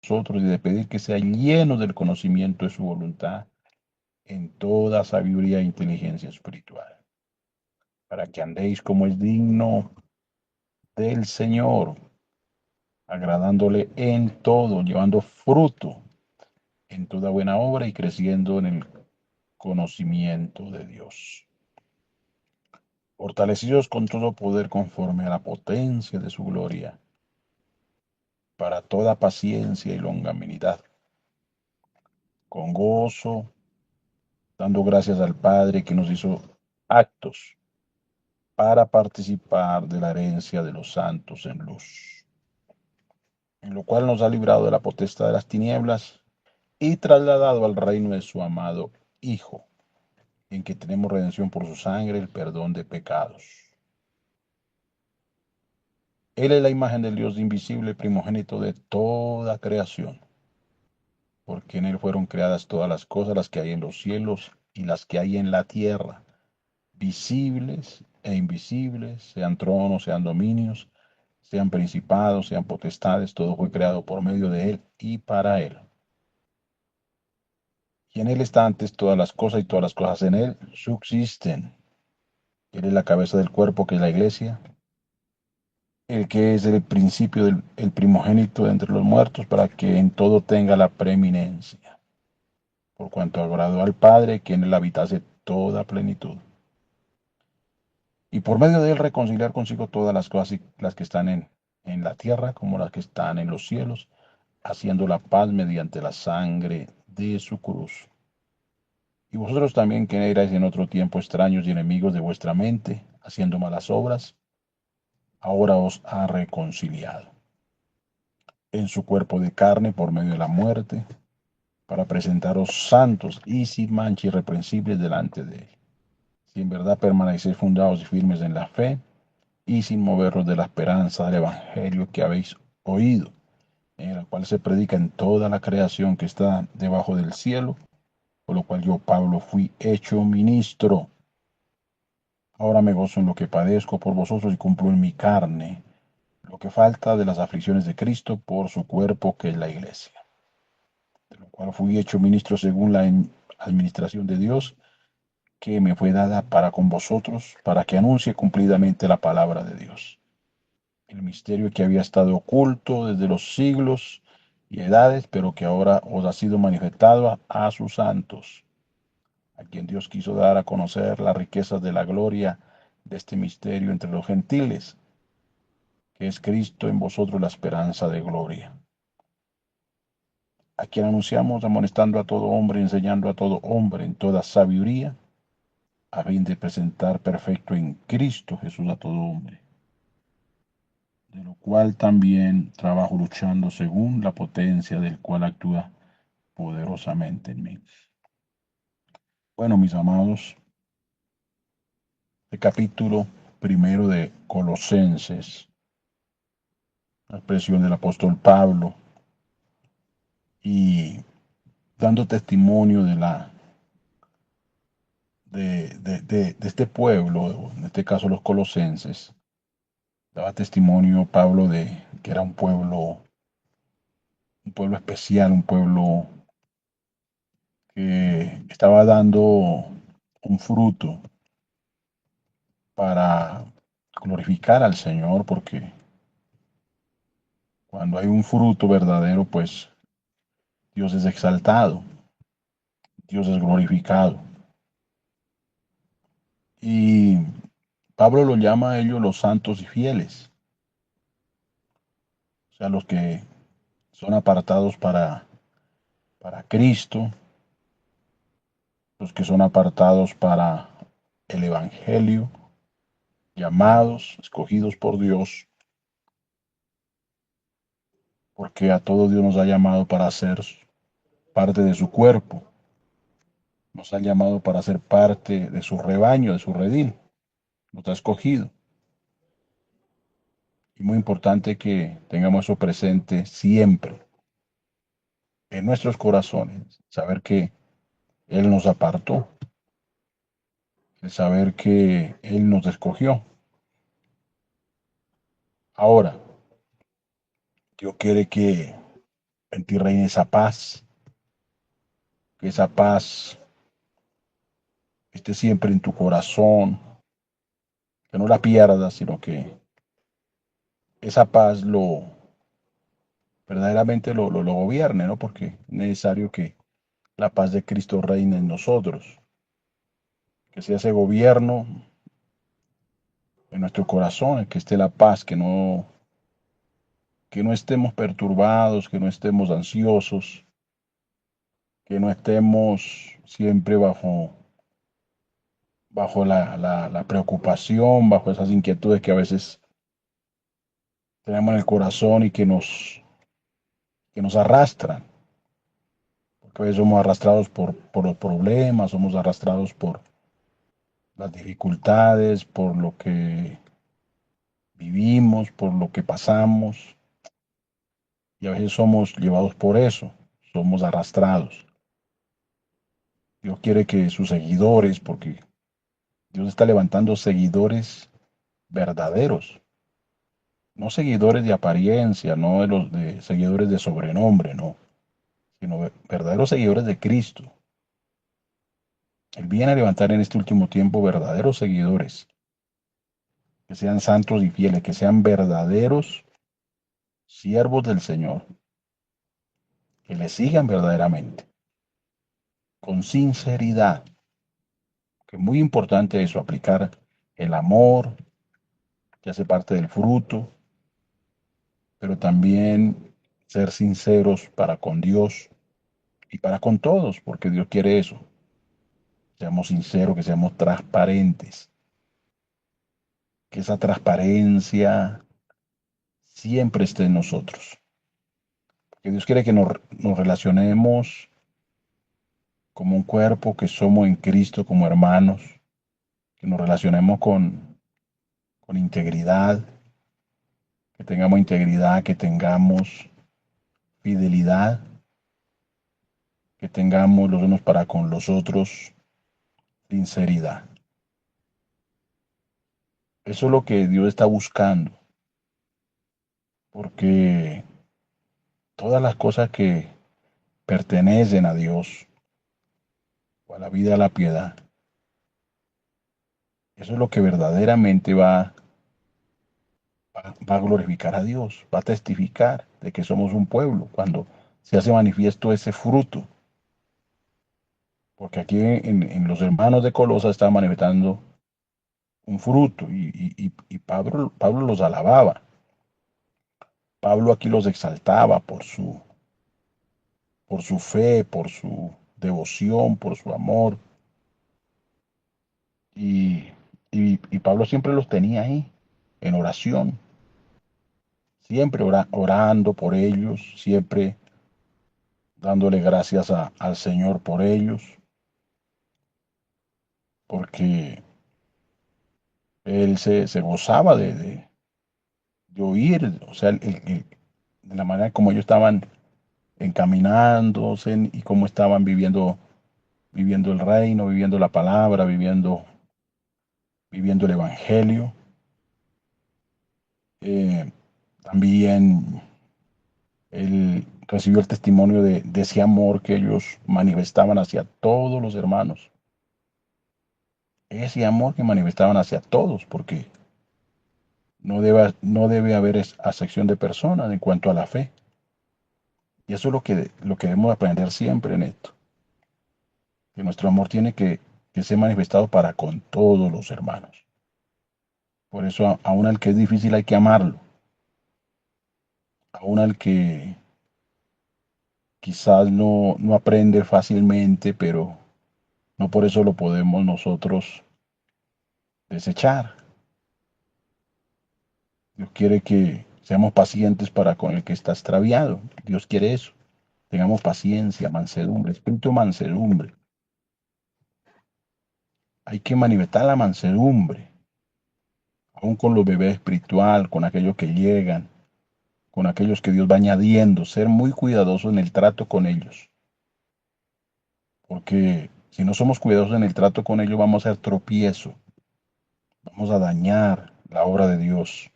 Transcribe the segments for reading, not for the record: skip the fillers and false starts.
vosotros y de pedir que sea lleno del conocimiento de su voluntad en toda sabiduría e inteligencia espiritual, para que andéis como es digno del Señor, agradándole en todo, llevando fruto en toda buena obra y creciendo en el conocimiento de Dios. Fortalecidos con todo poder conforme a la potencia de su gloria, para toda paciencia y longanimidad, con gozo, dando gracias al Padre que nos hizo actos para participar de la herencia de los santos en luz, en lo cual nos ha librado de la potestad de las tinieblas y trasladado al reino de su amado Hijo, en que tenemos redención por su sangre, el perdón de pecados. Él es la imagen del Dios invisible, primogénito de toda creación, porque en Él fueron creadas todas las cosas, las que hay en los cielos y las que hay en la tierra, visibles e invisibles, sean tronos, sean dominios, sean principados, sean potestades, todo fue creado por medio de Él y para Él. Y en Él está antes todas las cosas y todas las cosas en Él subsisten. Él es la cabeza del cuerpo que es la iglesia, el que es el principio, el primogénito de entre los muertos, para que en todo tenga la preeminencia, por cuanto agradó al Padre que en él habitase toda plenitud. Y por medio de él reconciliar consigo todas las cosas, las que están en la tierra como las que están en los cielos, haciendo la paz mediante la sangre de su cruz. Y vosotros también que erais en otro tiempo extraños y enemigos de vuestra mente, haciendo malas obras, ahora os ha reconciliado en su cuerpo de carne por medio de la muerte, para presentaros santos y sin mancha irreprensibles delante de él. Si en verdad permanecéis fundados y firmes en la fe, y sin moveros de la esperanza del Evangelio que habéis oído, en el cual se predica en toda la creación que está debajo del cielo, por lo cual yo, Pablo, fui hecho ministro. Ahora me gozo en lo que padezco por vosotros y cumplo en mi carne lo que falta de las aflicciones de Cristo por su cuerpo, que es la iglesia, de lo cual fui hecho ministro según la administración de Dios, que me fue dada para con vosotros, para que anuncie cumplidamente la palabra de Dios, el misterio que había estado oculto desde los siglos y edades, pero que ahora os ha sido manifestado a sus santos, a quien Dios quiso dar a conocer las riquezas de la gloria de este misterio entre los gentiles, que es Cristo en vosotros la esperanza de gloria, a quien anunciamos amonestando a todo hombre, enseñando a todo hombre en toda sabiduría, a fin de presentar perfecto en Cristo Jesús a todo hombre, de lo cual también trabajo luchando según la potencia del cual actúa poderosamente en mí. Bueno, mis amados, el capítulo primero de Colosenses, la expresión del apóstol Pablo, y dando testimonio de este pueblo, en este caso los colosenses, daba testimonio Pablo de que era un pueblo especial, un pueblo que estaba dando un fruto para glorificar al Señor, porque cuando hay un fruto verdadero, pues Dios es exaltado, Dios es glorificado. Y Pablo lo llama a ellos los santos y fieles, o sea, los que son apartados para Cristo, los que son apartados para el Evangelio, llamados, escogidos por Dios, porque a todo Dios nos ha llamado para ser parte de su cuerpo, nos ha llamado para ser parte de su rebaño, de su redil, nos ha escogido. Y muy importante que tengamos eso presente siempre en nuestros corazones, saber que Él nos apartó, el saber que Él nos escogió. Ahora, Dios quiere que en ti reine esa paz, que esa paz esté siempre en tu corazón, que no la pierdas, sino que esa paz verdaderamente lo gobierne, ¿no? Porque es necesario que la paz de Cristo reine en nosotros, que sea ese gobierno en nuestro corazón, que esté la paz, que no estemos perturbados, que no estemos ansiosos, que no estemos siempre bajo la preocupación, bajo esas inquietudes que a veces tenemos en el corazón y que nos arrastran, porque a veces somos arrastrados por los problemas, somos arrastrados por las dificultades, por lo que vivimos, por lo que pasamos, y a veces somos llevados por eso, somos arrastrados. Dios quiere que sus seguidores, porque Dios está levantando seguidores verdaderos, no seguidores de apariencia, no de los de seguidores de sobrenombre, no, sino verdaderos seguidores de Cristo. Él viene a levantar en este último tiempo verdaderos seguidores, que sean santos y fieles, que sean verdaderos siervos del Señor, que le sigan verdaderamente, con sinceridad, que es muy importante eso, aplicar el amor, que hace parte del fruto, pero también ser sinceros para con Dios y para con todos, porque Dios quiere eso. Seamos sinceros, que seamos transparentes, que esa transparencia siempre esté en nosotros. Que Dios quiere que nos relacionemos como un cuerpo, que somos en Cristo como hermanos, que nos relacionemos con integridad, que tengamos fidelidad, que tengamos los unos para con los otros sinceridad. Eso es lo que Dios está buscando, porque todas las cosas que pertenecen a Dios, o a la vida, a la piedad, eso es lo que verdaderamente va a glorificar a Dios, va a testificar de que somos un pueblo, cuando se hace manifiesto ese fruto. Porque aquí en los hermanos de Colosa está manifestando un fruto y Pablo los alababa. Pablo aquí los exaltaba por su fe, por su devoción, por su amor. Y, y Pablo siempre los tenía ahí, en oración, siempre orando por ellos, siempre dándole gracias al Señor por ellos, porque él se gozaba de oír, o sea, de la manera como ellos estaban encaminándose y cómo estaban viviendo el reino, viviendo la palabra, viviendo el evangelio. Eh, También él recibió el testimonio de ese amor que ellos manifestaban hacia todos los hermanos. Ese amor que manifestaban hacia todos, porque no debe haber acepción de personas en cuanto a la fe. Y eso es lo que debemos aprender siempre en esto, que nuestro amor tiene que ser manifestado para con todos los hermanos. Por eso, aún al que es difícil hay que amarlo, aún al que quizás no aprende fácilmente, pero no por eso lo podemos nosotros desechar. Dios quiere que seamos pacientes para con el que está extraviado. Dios quiere eso. Tengamos paciencia, mansedumbre, espíritu de mansedumbre. Hay que manifestar la mansedumbre, aún con los bebés espiritual, con aquellos que llegan, con aquellos que Dios va añadiendo, ser muy cuidadosos en el trato con ellos. Porque si no somos cuidadosos en el trato con ellos, vamos a hacer tropiezo, vamos a dañar la obra de Dios,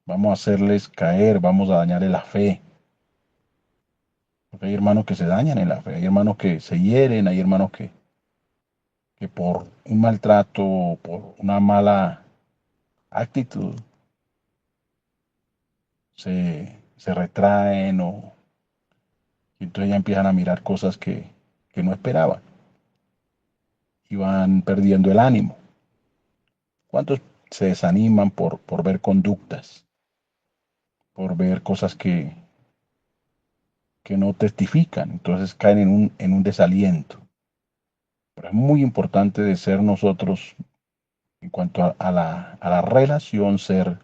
vamos a hacerles caer, vamos a dañarles la fe. Porque hay hermanos que se dañan en la fe, hay hermanos que se hieren, hay hermanos que por un maltrato, por una mala actitud, se retraen y entonces ya empiezan a mirar cosas que no esperaban y van perdiendo el ánimo. ¿Cuántos se desaniman por ver conductas, por ver cosas que no testifican? Entonces caen en un desaliento. Pero es muy importante de ser nosotros, en cuanto a la relación, ser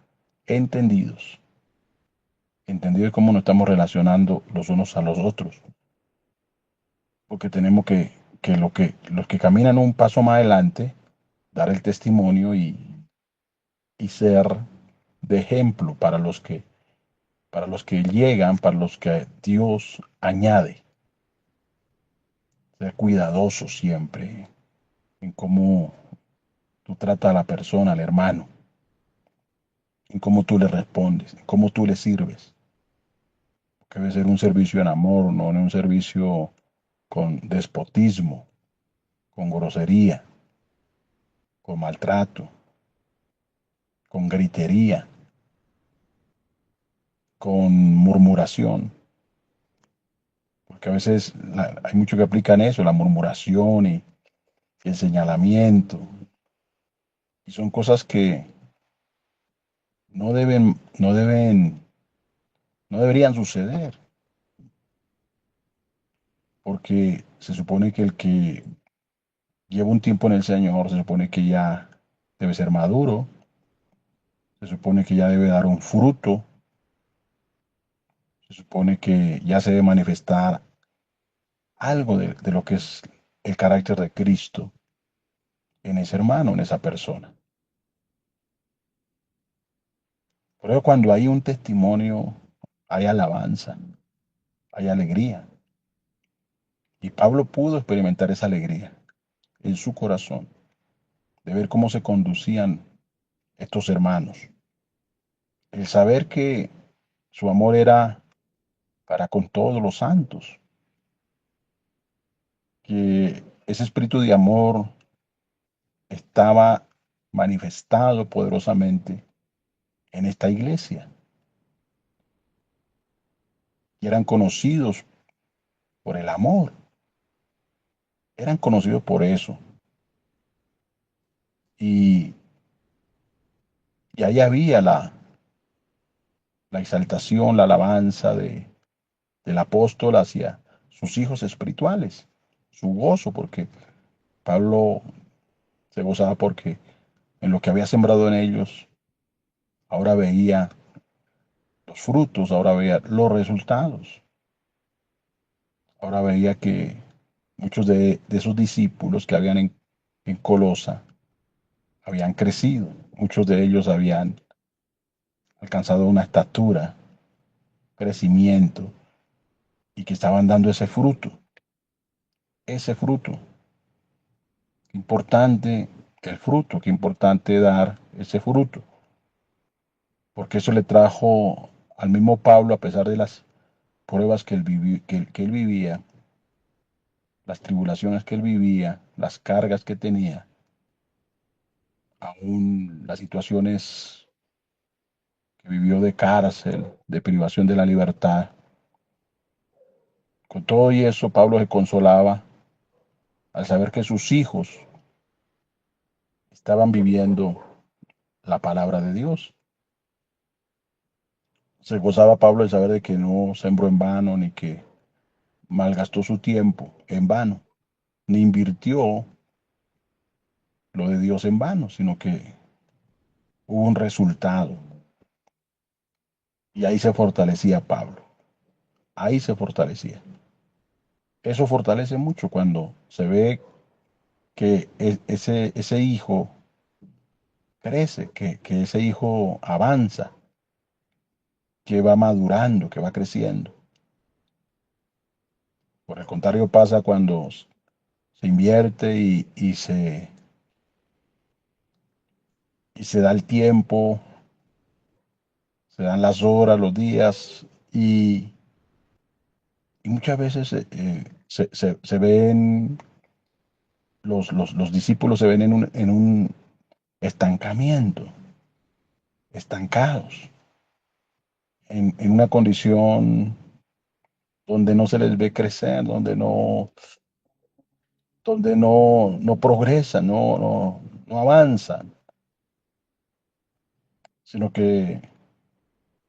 entendidos. Entendidos cómo nos estamos relacionando los unos a los otros. Porque tenemos los que caminan un paso más adelante, dar el testimonio y ser de ejemplo para los que llegan, para los que Dios añade. Ser cuidadoso siempre en cómo tú tratas a la persona, al hermano, en cómo tú le respondes, en cómo tú le sirves. Que debe ser un servicio en amor, no un servicio con despotismo, con grosería, con maltrato, con gritería, con murmuración. Porque a veces hay muchos que aplican eso, la murmuración y el señalamiento. Y son cosas que no deben, no deberían suceder. Porque se supone que el que lleva un tiempo en el Señor, se supone que ya debe ser maduro, se supone que ya debe dar un fruto, se supone que ya se debe manifestar algo de lo que es el carácter de Cristo en ese hermano, en esa persona. Por eso cuando hay un testimonio, hay alabanza, hay alegría. Y Pablo pudo experimentar esa alegría en su corazón, de ver cómo se conducían estos hermanos. El saber que su amor era para con todos los santos, que ese espíritu de amor estaba manifestado poderosamente en esta iglesia y eran conocidos por el amor, eran conocidos por eso. Y, y ahí había la exaltación, la alabanza del apóstol hacia sus hijos espirituales, su gozo, porque Pablo se gozaba porque en lo que había sembrado en ellos, ahora veía los frutos, ahora veía los resultados, ahora veía que muchos de esos discípulos que habían en Colosa habían crecido, muchos de ellos habían alcanzado una estatura, crecimiento, y que estaban dando ese fruto. Qué importante el fruto, qué importante dar ese fruto, porque eso le trajo al mismo Pablo, a pesar de las pruebas que él vivía, las tribulaciones que él vivía, las cargas que tenía, aún las situaciones que vivió de cárcel, de privación de la libertad. Con todo y eso, Pablo se consolaba al saber que sus hijos estaban viviendo la palabra de Dios. Se gozaba Pablo al saber de que no sembró en vano, ni que malgastó su tiempo en vano, ni invirtió lo de Dios en vano, sino que hubo un resultado. Y ahí se fortalecía Pablo, ahí se fortalecía. Eso fortalece mucho cuando se ve que ese hijo crece, que ese hijo avanza, que va madurando, que va creciendo. Por el contrario pasa cuando se invierte y se da el tiempo, se dan las horas, los días y muchas veces se ven, los discípulos se ven en un estancamiento, estancados, en una condición donde no se les ve crecer, donde no progresan, no avanzan, sino que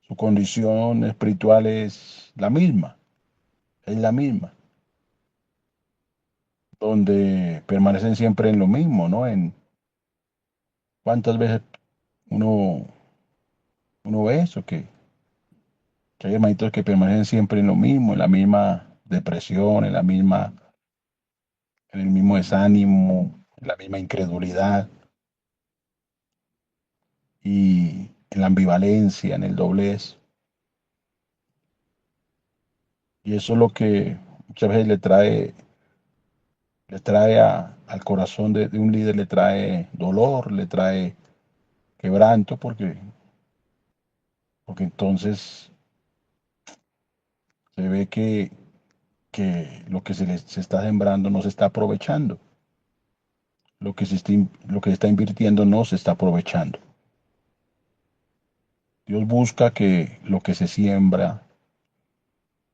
su condición espiritual es la misma, donde permanecen siempre en lo mismo, ¿no? En cuántas veces uno, uno ve eso, que hay hermanitos que permanecen siempre en lo mismo, en la misma depresión, en el mismo desánimo, en la misma incredulidad y en la ambivalencia, en el doblez. Y eso es lo que muchas veces le trae al corazón de un líder, le trae dolor, le trae quebranto, porque entonces se ve que lo que se está sembrando no se está aprovechando, lo que se está invirtiendo no se está aprovechando. Dios busca que lo que se siembra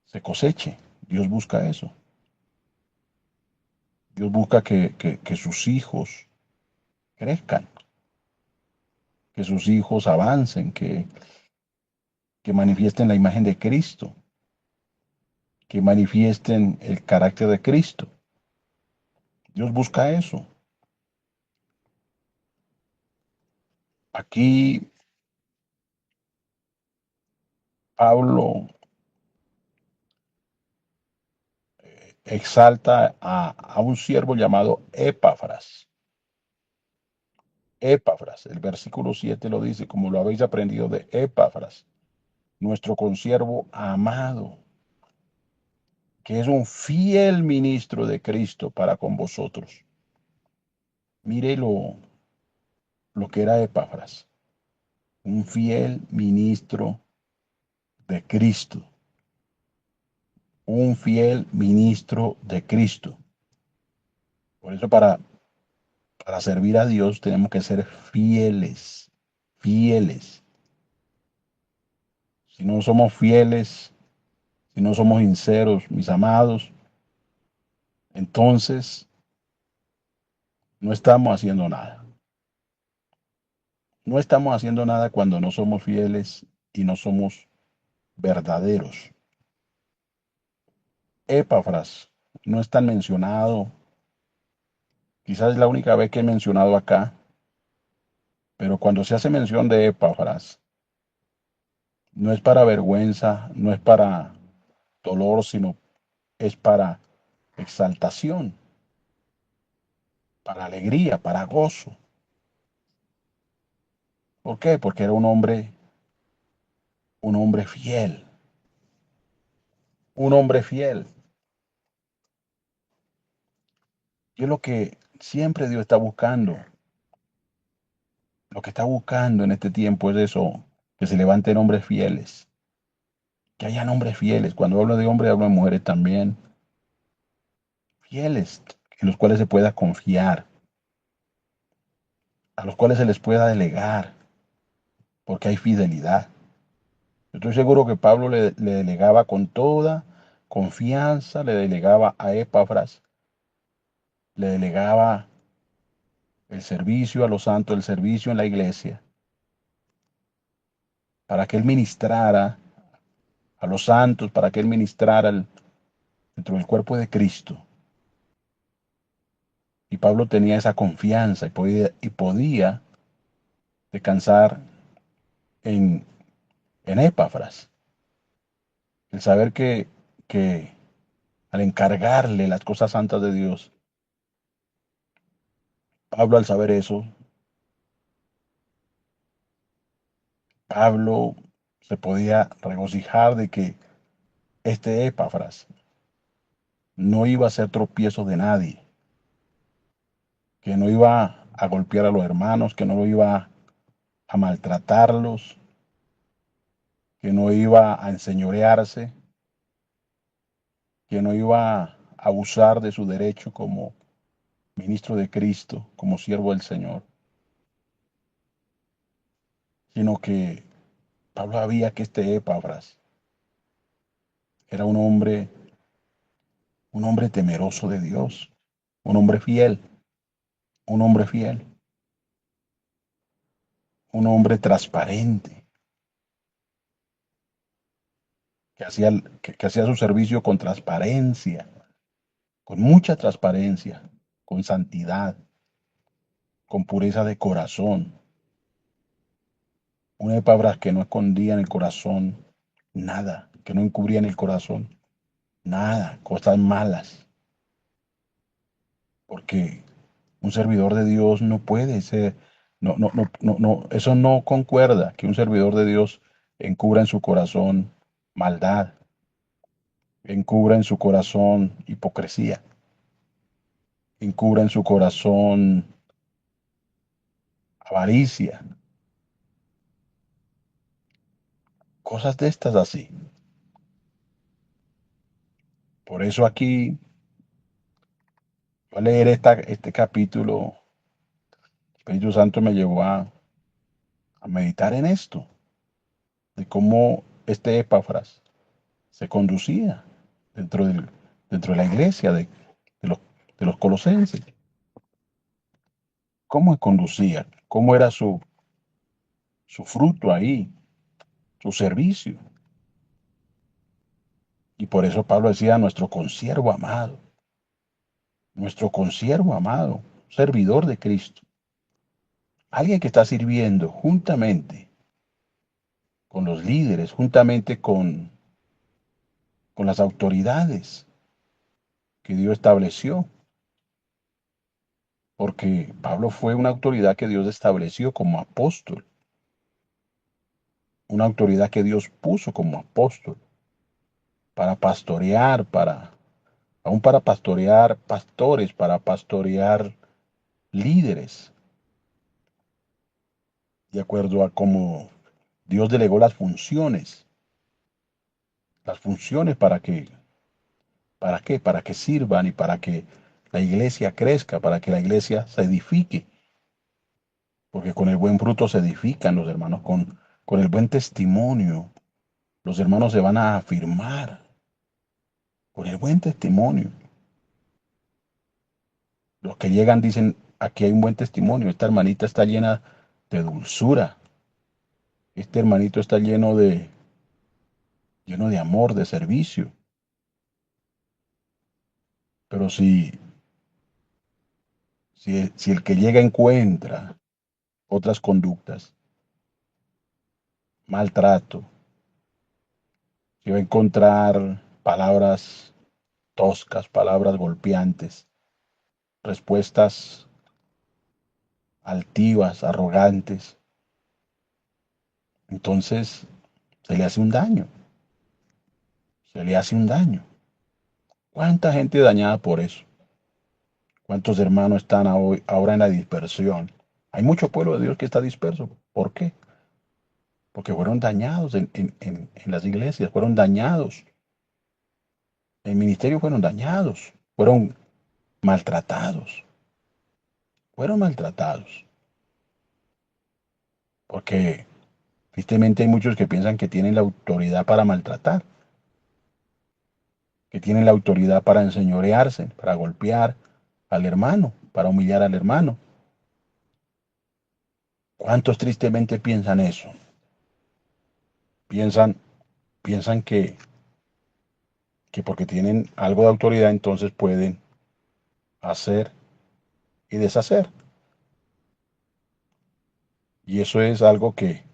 se coseche. Dios busca eso. Dios busca que sus hijos crezcan, que sus hijos avancen, que manifiesten la imagen de Cristo, que manifiesten el carácter de Cristo. Dios busca eso. Aquí Pablo exalta a un siervo llamado Epafras. Epafras, el versículo 7 lo dice, como lo habéis aprendido de Epafras, nuestro consiervo amado, que es un fiel ministro de Cristo para con vosotros. Mire lo que era Epafras, un fiel ministro de Cristo, un fiel ministro de Cristo. Por eso para servir a Dios tenemos que ser fieles, fieles. Si no somos fieles, si no somos sinceros, mis amados, entonces no estamos haciendo nada. No estamos haciendo nada cuando no somos fieles y no somos verdaderos. Epafras no es tan mencionado, quizás es la única vez que he mencionado acá, pero cuando se hace mención de Epafras, no es para vergüenza, no es para dolor, sino es para exaltación, para alegría, para gozo. ¿Por qué? Porque era un hombre fiel, un hombre fiel. Y es lo que siempre Dios está buscando. Lo que está buscando en este tiempo es eso, que se levanten hombres fieles, que hayan hombres fieles. Cuando hablo de hombres, hablo de mujeres también, fieles, en los cuales se pueda confiar, a los cuales se les pueda delegar, porque hay fidelidad. Yo estoy seguro que Pablo le delegaba con toda confianza, le delegaba a Epafras, le delegaba el servicio a los santos, el servicio en la iglesia, para que él ministrara a los santos, para que él ministrara dentro del cuerpo de Cristo. Y Pablo tenía esa confianza y podía descansar en, en Epafras, el saber que al encargarle las cosas santas de Dios, Pablo al saber eso, Pablo se podía regocijar de que este Epafras no iba a ser tropiezo de nadie, que no iba a golpear a los hermanos, que no iba a maltratarlos, que no iba a enseñorearse, que no iba a abusar de su derecho como ministro de Cristo, como siervo del Señor, sino que Pablo sabía que este Epafras era un hombre temeroso de Dios, un hombre fiel, un hombre fiel, un hombre transparente, que hacía su servicio con transparencia, con mucha transparencia, con santidad, con pureza de corazón. Un Epafras que no escondía en el corazón nada, que no encubría en el corazón nada, cosas malas, porque un servidor de Dios no puede ser, eso no concuerda que un servidor de Dios encubra en su corazón maldad, encubra en su corazón hipocresía, encubra en su corazón avaricia, cosas de estas así. Por eso aquí, al leer este capítulo, el Espíritu Santo me llevó a meditar en esto, de cómo este Epafras se conducía dentro, dentro de la iglesia de los, de los colosenses. ¿Cómo se conducía? ¿Cómo era su fruto ahí? Su servicio. Y por eso Pablo decía, nuestro consiervo amado, servidor de Cristo, alguien que está sirviendo juntamente con los líderes, juntamente con las autoridades que Dios estableció, porque Pablo fue una autoridad que Dios estableció como apóstol, una autoridad que Dios puso como apóstol para pastorear, aún para pastorear pastores, para pastorear líderes, de acuerdo a cómo Dios delegó las funciones ¿para qué? Para que sirvan y para que la iglesia crezca, para que la iglesia se edifique, porque con el buen fruto se edifican los hermanos, con el buen testimonio, los hermanos se van a afirmar, con el buen testimonio. Los que llegan dicen, aquí hay un buen testimonio, esta hermanita está llena de dulzura, este hermanito está lleno de amor, de servicio. Pero si el que llega encuentra otras conductas, maltrato, si va a encontrar palabras toscas, palabras golpeantes, respuestas altivas, arrogantes, entonces se le hace un daño, se le hace un daño. ¿Cuánta gente dañada por eso? ¿Cuántos hermanos están ahora en la dispersión? Hay mucho pueblo de Dios que está disperso. ¿Por qué? Porque fueron dañados en las iglesias, fueron dañados. En el ministerio fueron dañados, maltratados, fueron maltratados. Porque tristemente hay muchos que piensan que tienen la autoridad para maltratar, que tienen la autoridad para enseñorearse, para golpear al hermano, para humillar al hermano. ¿Cuántos tristemente piensan eso? Piensan, piensan que porque tienen algo de autoridad entonces pueden hacer y deshacer. Y eso es algo que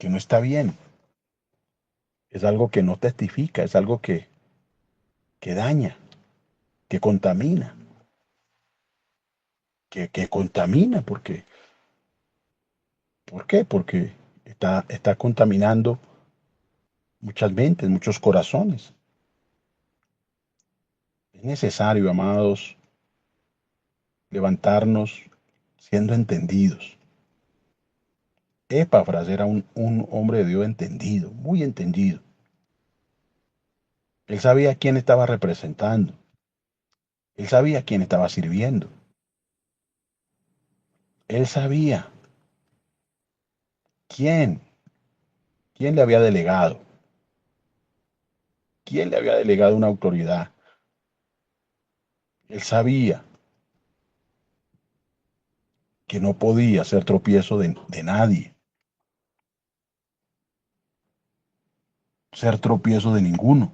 no está bien, es algo que no testifica, es algo que daña, que contamina, que contamina, porque, ¿por qué? Porque está contaminando muchas mentes, muchos corazones. Es necesario, amados, levantarnos siendo entendidos. Epafras era un hombre de Dios entendido, muy entendido. Él sabía a quién estaba representando. Él sabía a quién estaba sirviendo. Él sabía quién, quién le había delegado, quién le había delegado una autoridad. Él sabía que no podía ser tropiezo de nadie, ser tropiezo de ninguno.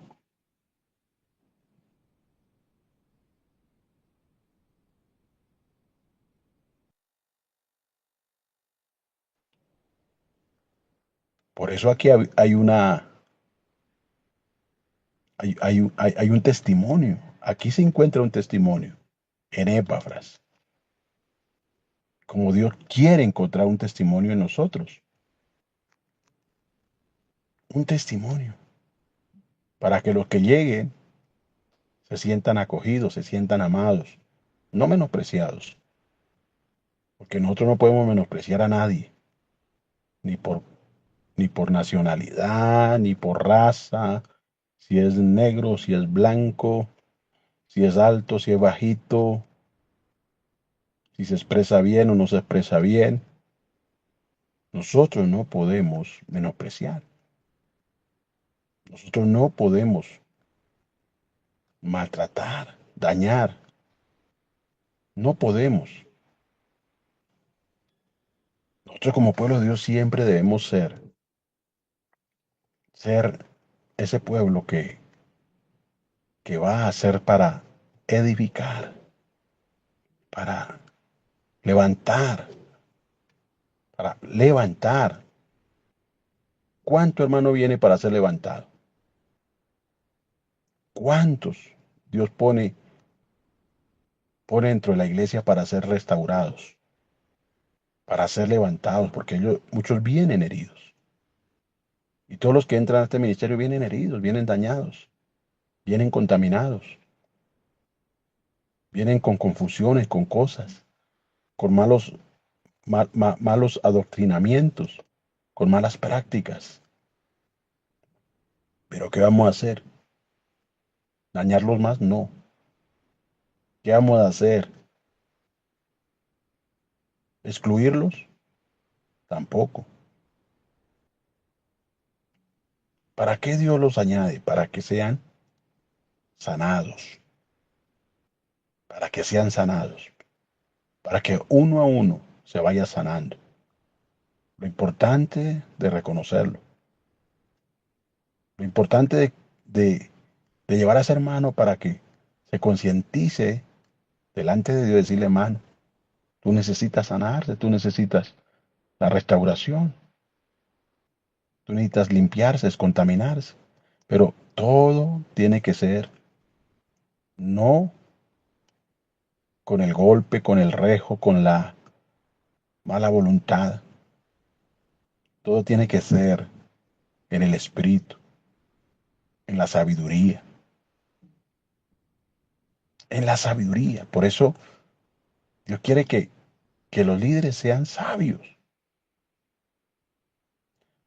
Por eso aquí hay un testimonio. Aquí se encuentra un testimonio en Epafras. Como Dios quiere encontrar un testimonio en nosotros. Un testimonio. Para que los que lleguen se sientan acogidos, se sientan amados, no menospreciados. Porque nosotros no podemos menospreciar a nadie, ni por, ni por nacionalidad, ni por raza, si es negro, si es blanco, si es alto, si es bajito, si se expresa bien o no se expresa bien. Nosotros no podemos menospreciar. Nosotros no podemos maltratar, dañar. No podemos. Nosotros como pueblo de Dios siempre debemos ser ese pueblo que va a ser para edificar, para levantar, para levantar. ¿Cuánto hermano viene para ser levantado? ¿Cuántos Dios pone dentro de la iglesia para ser restaurados, para ser levantados? Porque muchos vienen heridos. Y todos los que entran a este ministerio vienen heridos, vienen dañados, vienen contaminados, vienen con confusiones, con cosas, con malos adoctrinamientos, con malas prácticas. Pero ¿qué vamos a hacer? ¿Dañarlos más? No. ¿Qué vamos a hacer? ¿Excluirlos? Tampoco. ¿Para qué Dios los añade? Para que sean sanados, para que sean sanados, para que uno a uno se vaya sanando. Lo importante de reconocerlo, lo importante de llevar a ese hermano para que se concientice delante de Dios, decirle, hermano, tú necesitas sanarse, tú necesitas la restauración, tú necesitas limpiarse, descontaminarse, pero todo tiene que ser no con el golpe, con el rejo, con la mala voluntad. Todo tiene que ser en el espíritu, en la sabiduría, en la sabiduría. Por eso Dios quiere que los líderes sean sabios,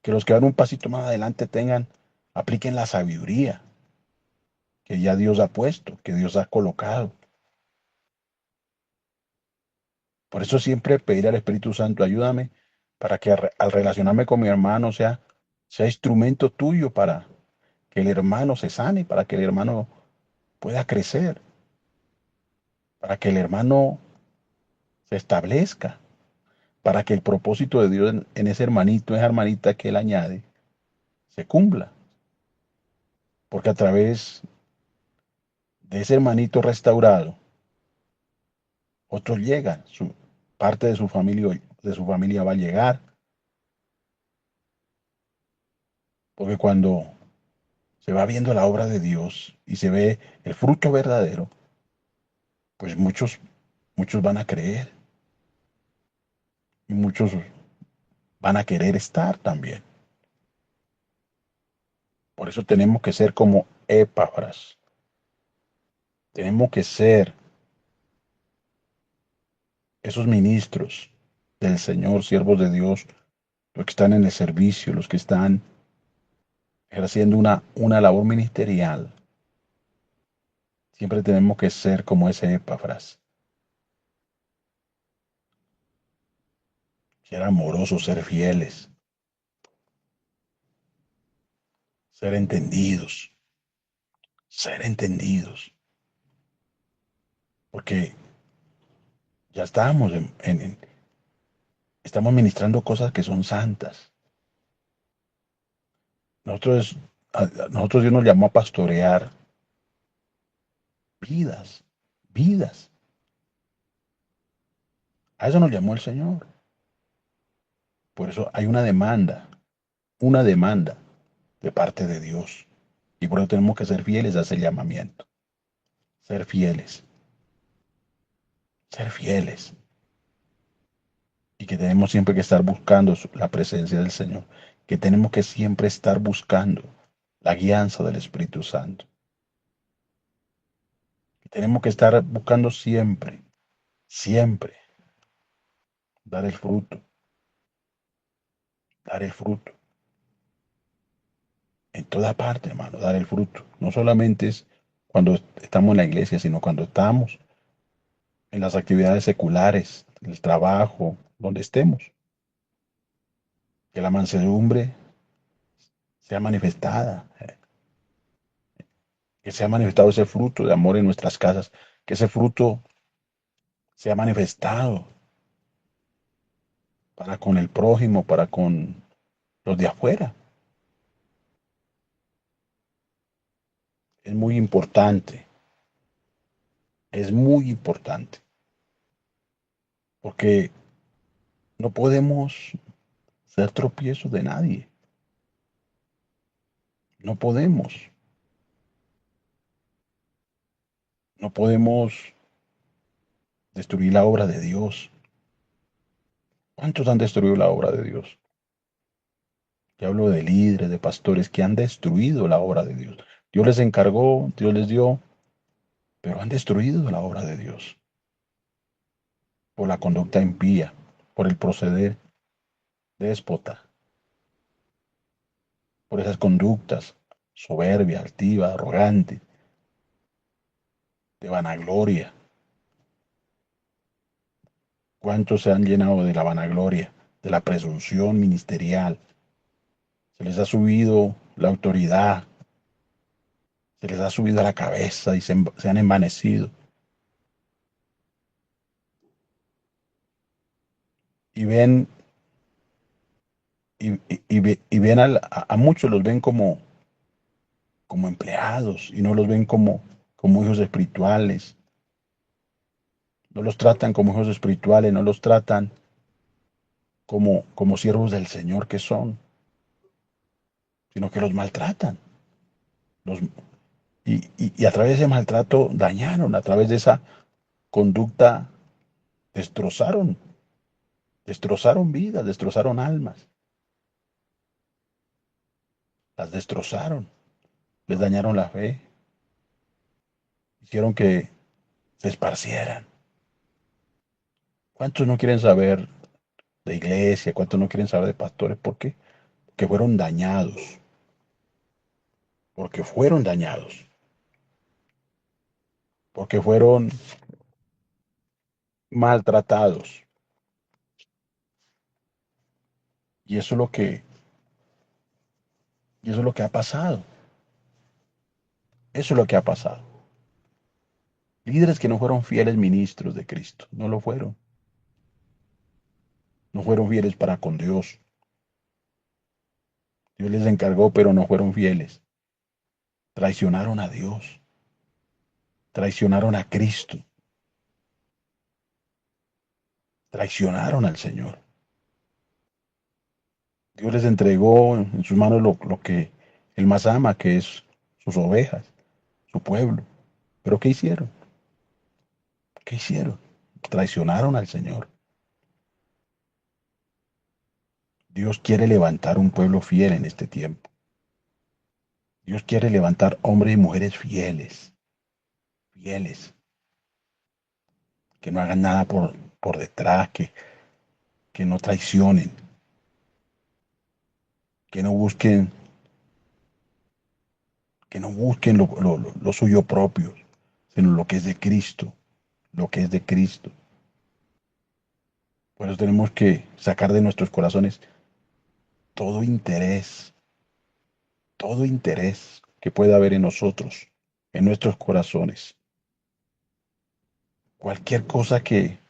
que los que van un pasito más adelante apliquen la sabiduría que ya Dios ha puesto, que Dios ha colocado. Por eso siempre pedir al Espíritu Santo, ayúdame para que al relacionarme con mi hermano sea instrumento tuyo para que el hermano se sane, para que el hermano pueda crecer, para que el hermano se establezca, para que el propósito de Dios en ese hermanito, esa hermanita que él añade, se cumpla. Porque a través de ese hermanito restaurado, otros llegan, parte de su familia va a llegar, porque cuando se va viendo la obra de Dios y se ve el fruto verdadero, pues muchos van a creer y muchos van a querer estar también. Por eso tenemos que ser como Epafras. Tenemos que ser esos ministros del Señor, siervos de Dios, los que están en el servicio, los que están ejerciendo una labor ministerial, Siempre tenemos que ser como ese Epafras, ser amorosos, ser fieles, ser entendidos, ser entendidos, porque ya estamos estamos ministrando cosas que son santas. Nosotros, nosotros Dios nos llamó a pastorear vidas, vidas. A eso nos llamó el Señor. Por eso hay una demanda de parte de Dios. Y por eso tenemos que ser fieles a ese llamamiento. Ser fieles, ser fieles. Y que tenemos siempre que estar buscando la presencia del Señor. Que tenemos que siempre estar buscando la guianza del Espíritu Santo. Que tenemos que estar buscando siempre, siempre dar el fruto, dar el fruto. En toda parte, hermano, dar el fruto. No solamente es cuando estamos en la iglesia, sino cuando estamos en las actividades seculares, en el trabajo, donde estemos. Que la mansedumbre sea manifestada, que sea manifestado ese fruto de amor en nuestras casas, que ese fruto sea manifestado para con el prójimo, para con los de afuera. Es muy importante, es muy importante, porque no podemos ser tropiezo de nadie, no podemos, no podemos destruir la obra de Dios. ¿Cuántos han destruido la obra de Dios? Yo hablo de líderes, de pastores que han destruido la obra de Dios. Dios les encargó, Dios les dio, pero han destruido la obra de Dios por la conducta impía, por el proceder déspota, por esas conductas soberbia, altiva, arrogante, de vanagloria. ¿Cuántos se han llenado de la vanagloria, de la presunción ministerial? Se les ha subido la autoridad, se les ha subido a la cabeza y se han envanecido. Y ven, y ven a muchos los ven como empleados y no los ven como hijos espirituales. No los tratan como hijos espirituales, no los tratan como siervos del Señor que son, sino que los maltratan. Los, y a través de ese maltrato dañaron, a través de esa conducta destrozaron, destrozaron vidas, destrozaron almas, las destrozaron, les dañaron la fe, hicieron que se esparcieran. ¿Cuántos no quieren saber de iglesia? ¿Cuántos no quieren saber de pastores? ¿Por qué? Porque fueron dañados, porque fueron dañados, porque fueron maltratados. Y eso es lo que, y eso es lo que ha pasado. Eso es lo que ha pasado. Líderes que no fueron fieles ministros de Cristo, no lo fueron. No fueron fieles para con Dios. Dios les encargó, pero no fueron fieles. Traicionaron a Dios, traicionaron a Cristo, traicionaron al Señor. Dios les entregó en sus manos lo que Él más ama, que es sus ovejas, su pueblo. Pero ¿qué hicieron? ¿Qué hicieron? Traicionaron al Señor. Dios quiere levantar un pueblo fiel en este tiempo. Dios quiere levantar hombres y mujeres fieles, fieles, que no hagan nada por detrás, que no traicionen, que no busquen, que no busquen lo suyo propio, sino lo que es de Cristo, lo que es de Cristo. Por eso tenemos que sacar de nuestros corazones todo interés que pueda haber en nosotros, en nuestros corazones. Cualquier cosa que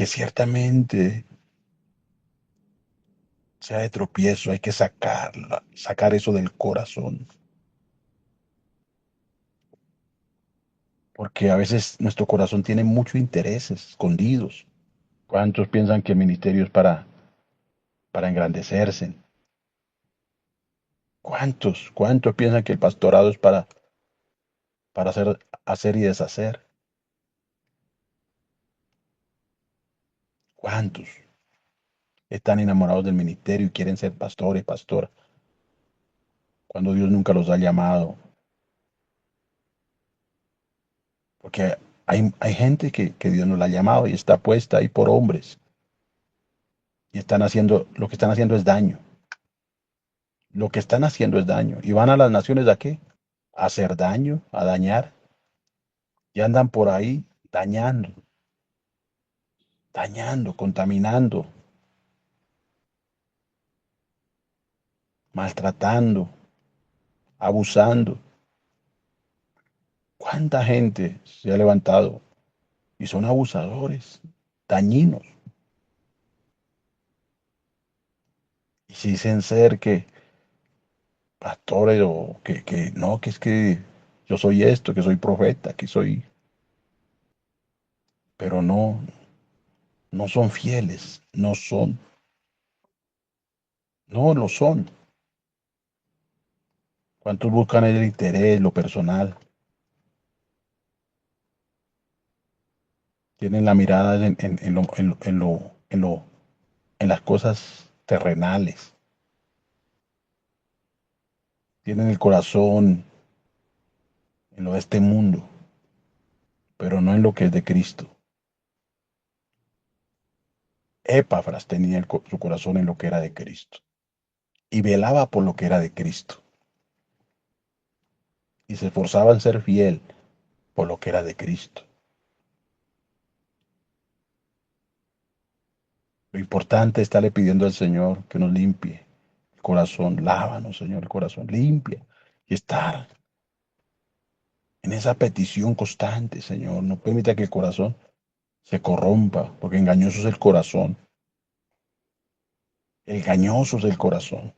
ciertamente sea de tropiezo, hay que sacar eso del corazón. Porque a veces nuestro corazón tiene muchos intereses escondidos. ¿Cuántos piensan que el ministerio es para engrandecerse? ¿Cuántos piensan que el pastorado es para hacer y deshacer? ¿Cuántos están enamorados del ministerio y quieren ser pastores, pastora, cuando Dios nunca los ha llamado? Porque hay gente que Dios no la ha llamado y está puesta ahí por hombres y lo que están haciendo es daño. Lo que están haciendo es daño. ¿Y van a las naciones a qué? A hacer daño, a dañar. Y andan por ahí dañando, contaminando, maltratando, abusando. ¿Cuánta gente se ha levantado y son abusadores, dañinos? Y si dicen ser que pastores o que no, que es que yo soy esto, que soy profeta, que soy, pero no son fieles, no lo son. ¿Cuántos buscan el interés, lo personal? Tienen la mirada en las cosas terrenales. Tienen el corazón en lo de este mundo, pero no en lo que es de Cristo. Epafras tenía su corazón en lo que era de Cristo y velaba por lo que era de Cristo y se esforzaba en ser fiel por lo que era de Cristo. Lo importante es estarle pidiendo al Señor que nos limpie el corazón, lávanos, Señor, el corazón, limpia y estar en esa petición constante, Señor. No permita que el corazón se corrompa, porque engañoso es el corazón, engañoso es el corazón.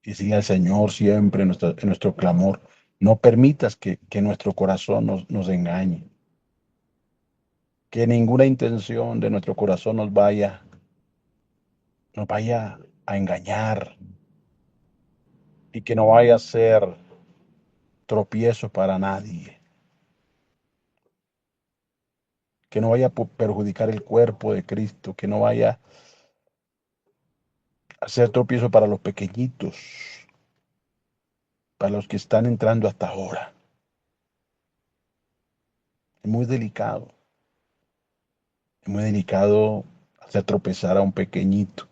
Y sigue al Señor siempre en nuestro clamor. No permitas que nuestro corazón nos engañe, que ninguna intención de nuestro corazón nos vaya a engañar y que no vaya a ser tropiezo para nadie, que no vaya a perjudicar el cuerpo de Cristo, que no vaya a ser tropiezo para los pequeñitos, para los que están entrando hasta ahora. Es muy delicado hacer tropezar a un pequeñito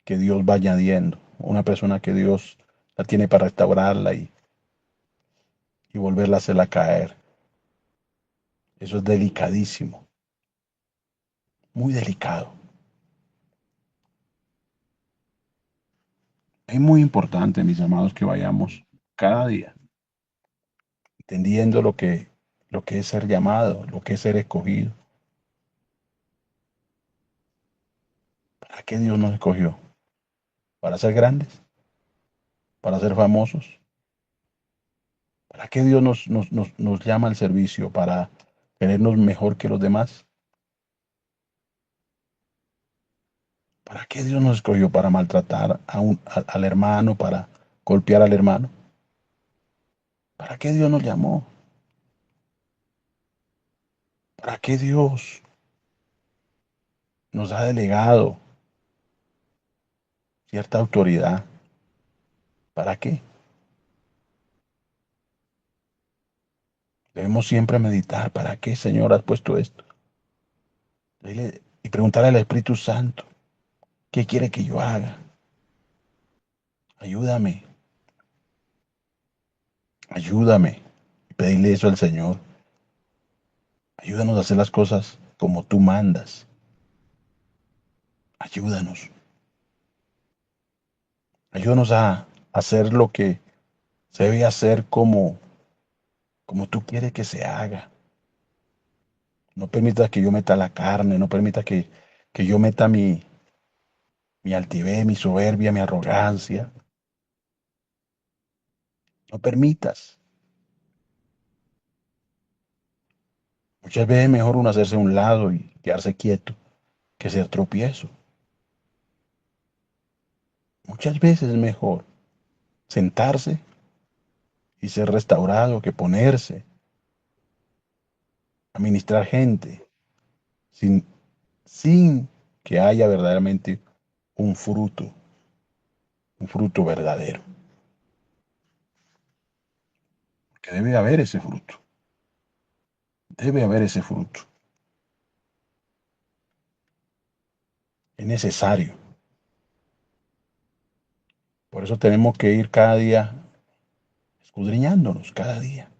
que Dios va añadiendo, una persona que Dios la tiene para restaurarla y volverla a hacerla caer. Eso es delicadísimo, muy delicado. Es muy importante, mis amados, que vayamos cada día entendiendo lo que es ser llamado, lo que es ser escogido. ¿Para qué Dios nos escogió? ¿Para ser grandes? ¿Para ser famosos? ¿Para qué Dios nos llama al servicio? ¿Para querernos mejor que los demás? ¿Para qué Dios nos escogió? ¿Para maltratar al hermano? ¿Para golpear al hermano? ¿Para qué Dios nos llamó? ¿Para qué Dios nos ha delegado cierta autoridad? ¿Para qué? Debemos siempre meditar. ¿Para qué, Señor, has puesto esto? Y preguntarle al Espíritu Santo, ¿qué quiere que yo haga? Ayúdame, Ayúdame. Pedirle eso al Señor. Ayúdanos a hacer las cosas como tú mandas. Ayúdanos. Ayúdanos a hacer lo que se debe hacer como tú quieres que se haga. No permitas que yo meta la carne, no permitas que yo meta mi altivez, mi soberbia, mi arrogancia. No permitas. Muchas veces es mejor uno hacerse a un lado y quedarse quieto que ser tropiezo. Muchas veces es mejor sentarse y ser restaurado que ponerse a ministrar gente sin, sin que haya verdaderamente un un fruto verdadero. Que debe haber ese fruto. Debe haber ese fruto. Es necesario. Por eso tenemos que ir cada día escudriñándonos, cada día,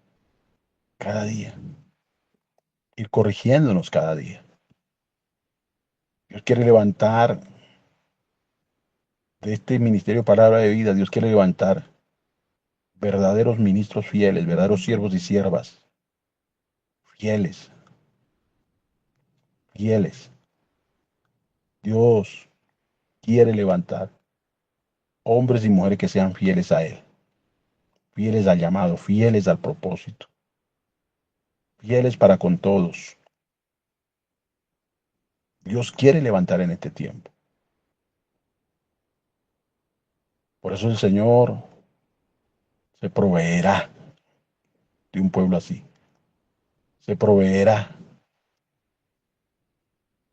ir corrigiéndonos cada día. Dios quiere levantar de este ministerio de Palabra de Vida, Dios quiere levantar verdaderos ministros fieles, verdaderos siervos y siervas, fieles, fieles. Dios quiere levantar hombres y mujeres que sean fieles a Él, fieles al llamado, fieles al propósito, fieles para con todos. Dios quiere levantar en este tiempo. Por eso el Señor se proveerá de un pueblo así. Se proveerá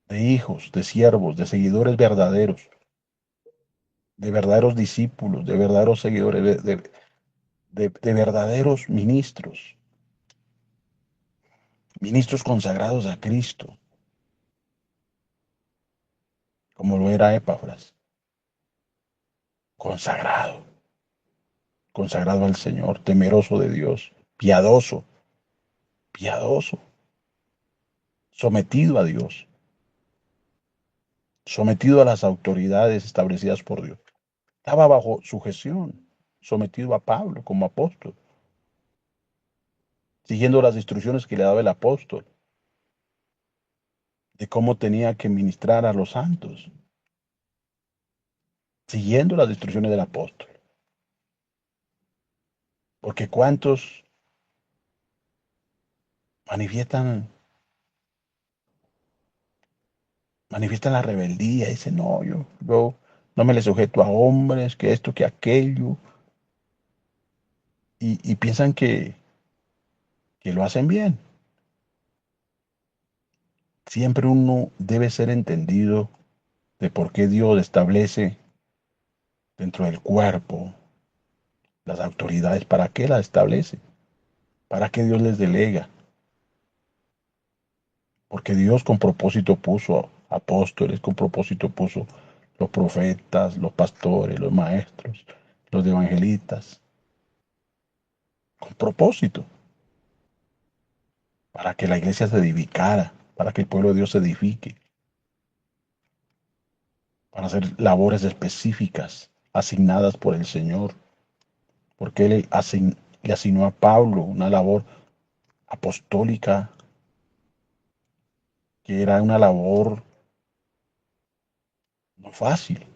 de hijos, de siervos, de seguidores verdaderos, de verdaderos discípulos, de verdaderos seguidores, de verdaderos ministros, ministros consagrados a Cristo, como lo era Epafras, consagrado, consagrado al Señor, temeroso de Dios, piadoso, piadoso, sometido a Dios, sometido a las autoridades establecidas por Dios. Estaba bajo sujeción, sometido a Pablo como apóstol, siguiendo las instrucciones que le daba el apóstol de cómo tenía que ministrar a los santos, siguiendo las instrucciones del apóstol. Porque cuántos manifiestan, manifiestan la rebeldía, dicen, no, yo no me le sujeto a hombres, que esto, que aquello, y piensan que lo hacen bien. Siempre uno debe ser entendido de por qué Dios establece dentro del cuerpo las autoridades, para qué las establece, para qué Dios les delega. Porque Dios con propósito puso apóstoles, con propósito puso los profetas, los pastores, los maestros, los evangelistas, con propósito, para que la iglesia se edificara, para que el pueblo de Dios se edifique, para hacer labores específicas asignadas por el Señor, porque le asignó a Pablo una labor apostólica, que era una labor no fácil,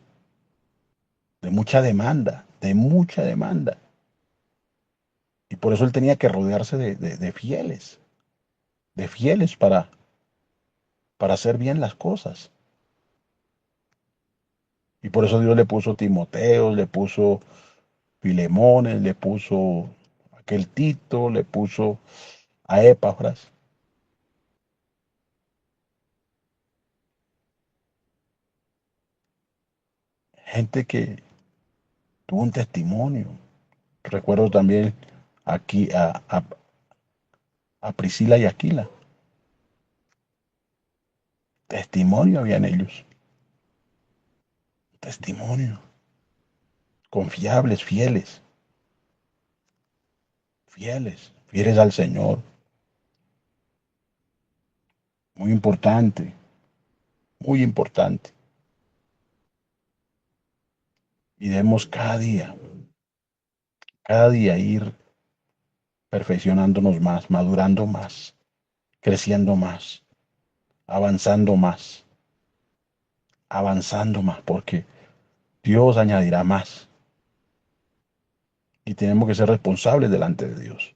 de mucha demanda. Y por eso él tenía que rodearse de fieles para hacer bien las cosas. Y por eso Dios le puso Timoteo, le puso Filemones, le puso aquel Tito, le puso a Epafras. Gente que tuvo un testimonio. Recuerdo también aquí a Priscila y Aquila. Testimonio había en ellos. Testimonio. Confiables, fieles, fieles, fieles al Señor. Muy importante, muy importante. Y debemos cada día ir perfeccionándonos más, madurando más, creciendo más, avanzando más, avanzando más, porque Dios añadirá más. Y tenemos que ser responsables delante de Dios.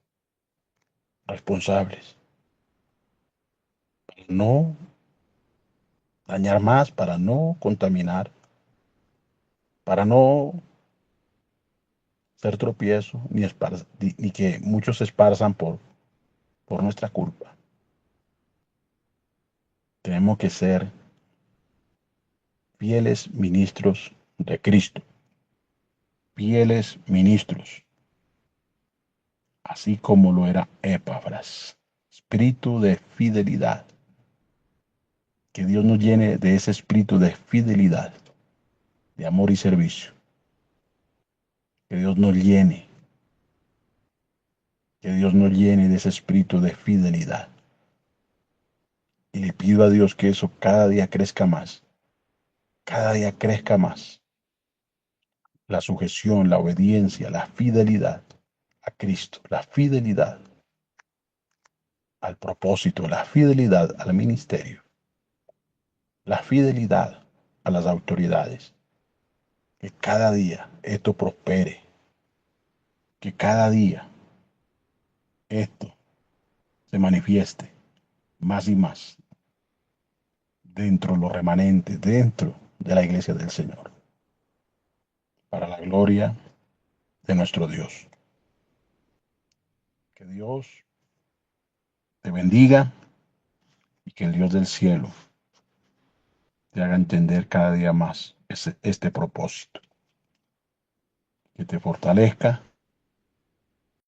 Responsables. Para no dañar más, para no contaminar, para no ser tropiezo, ni que muchos se esparzan por nuestra culpa. Tenemos que ser fieles ministros de Cristo, fieles ministros, así como lo era Epafras. Espíritu de fidelidad. Que Dios nos llene de ese espíritu de fidelidad, de amor y servicio. Que Dios nos llene, que Dios nos llene de ese espíritu de fidelidad. Y le pido a Dios que eso cada día crezca más, cada día crezca más. La sujeción, la obediencia, la fidelidad a Cristo, la fidelidad al propósito, la fidelidad al ministerio, la fidelidad a las autoridades. Que cada día esto prospere, que cada día esto se manifieste más y más dentro de los remanentes, dentro de la iglesia del Señor, para la gloria de nuestro Dios. Que Dios te bendiga y que el Dios del cielo te haga entender cada día más este propósito, que te fortalezca